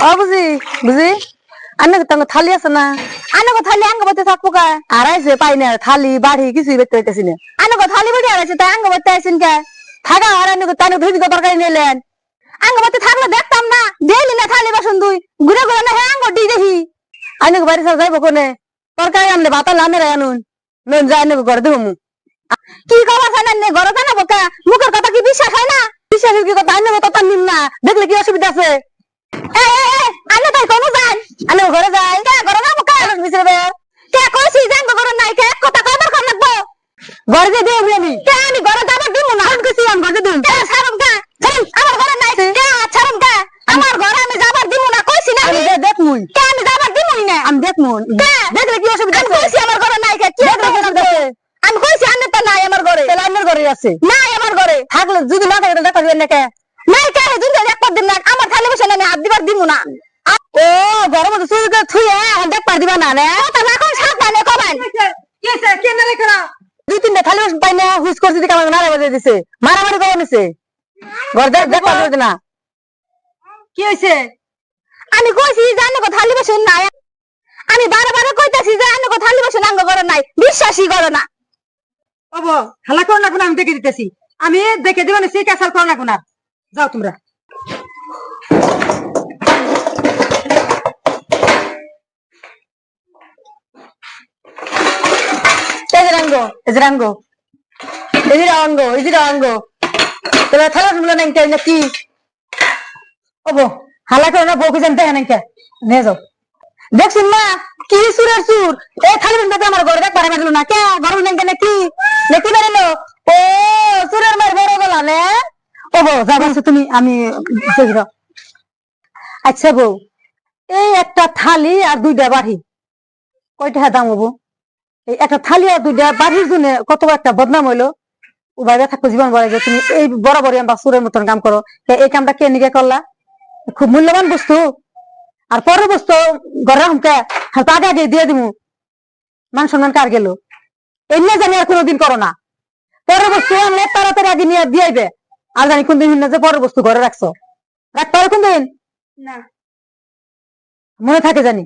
ও বুঝি বুঝি আন্না তো থালি আছে না আন্না থালি আঙ্গ বতে থাকবো কা আড়াইছে পাই না থালি বাড়ি কিছুই বেতে হইতেছি না আন্না থালি বাড়ি আড়াইছে তাই আঙ্গ বতে আইছেন কে থাকা আর আন্না তাই ধুই তরকারি নিলেন আঙ্গ বতে থাকলে দেখতাম না দেলি না থালি বাসন দুই ঘুরে ঘুরে না হ্যাঁ আঙ্গ ডি দেখি আন্না বাড়ি সব যাইব কোনে তরকারি আনলে ভাত লানে রে আনুন নন যাই আন্না ঘর দেবো মু কি খবর জানেন নে ঘর জানাবো কা মুখের কথা কি বিশ্বাস হয় না বিশ্বাসের কি কথা আন্না কথা নিম না দেখলে কি অসুবিধা আছে আন্না তাই কোনো যান আন্না ঘরে যাই কে ঘরে যাবো কা মিছরে কে কইছি যান ঘরে নাই কে কথা কয়বার কর লাগবো ঘরে যে দেব আমি কে আমি ঘরে যাব দিমু না আমি কইছি আমি ঘরে দিম কে ছাড়ম কা ছাড়ম আমার ঘরে নাই কে ছাড়ম কা আমার ঘরে আমি যাবার দিমু না কইছি না আমি দেখ মুই কে আমি যাবার দিমুই না আমি দেখ মুই কে দেখলে কি অসুবিধা আছে কইছি আমার ঘরে নাই কে কি অসুবিধা আছে আমি কইছি আন্না তো নাই আমার ঘরে তাহলে আমার ঘরে আছে নাই আমার ঘরে থাকলে যদি না থাকে দেখা দিবেন না কে নাই কে যদি একবার দিন না আমার থালি বসে আমি হাত দিবার দিমু না ও ঘরের মধ্যে চুরি করে থুয়ে এখন দেখ পার দিবা না রে তাহলে এখন সাত মানে কবেন কেসে কেন রে করা দুই তিনটা থালি বসে পাই না হুস করতে দিকে আমাকে নাড়া বাজে দিছে মারামারি করে নিছে ঘর দেখ পার দিবে না কি হইছে আমি কইছি জানো কো থালি বসে নাই আমি বারবার কইতাছি যে আনো কো থালি বসে নাঙ্গ করে নাই বিশ্বাসই করে না ওবো হালা করো না কোন আমি দেখে দিতেছি আমি দেখে দিব না সেই কাছাল করো না কোন যাও তোমরা এজরাঙ্গো তাহলে থালা শুনলো না কি ওবো হালা করো না বউকে জানতে হ্যাঁ নাকি নিয়ে যাও দেখছেন না কি সুরের সুর এ থালি বন্ধ আমার ঘরে দেখ পারে মারলো না কে ঘর নাকি নাকি নাকি বেরোলো ও সুরের মার বড় গলা নে ও বউ যাবো তুমি আমি আচ্ছা বউ এই একটা থালি আর দুইটা বাড়ি কয়টা দাম হবো এই একটা থালি আর দুইটা বাড়ির জন্য কত একটা বদনাম হইলো ও বাইরে থাকবো জীবন বলে যে তুমি এই বরাবরই আমরা সুরের মতন কাম করো এই কামটা কে নিকে করলা খুব মূল্যবান বস্তু আর পরের বস্তু ঘরে হুমকে আগে আগে দিয়ে দিমু মান সম্মান কার গেল এমনি জানি আর কোনোদিন করো না পরের বস্তু আনলে তাড়াতাড়ি আগে নিয়ে দিয়েবে আর জানি কোনদিন যে পরের বস্তু ঘরে রাখছো রাখতে হবে কোনদিন না মনে থাকে জানি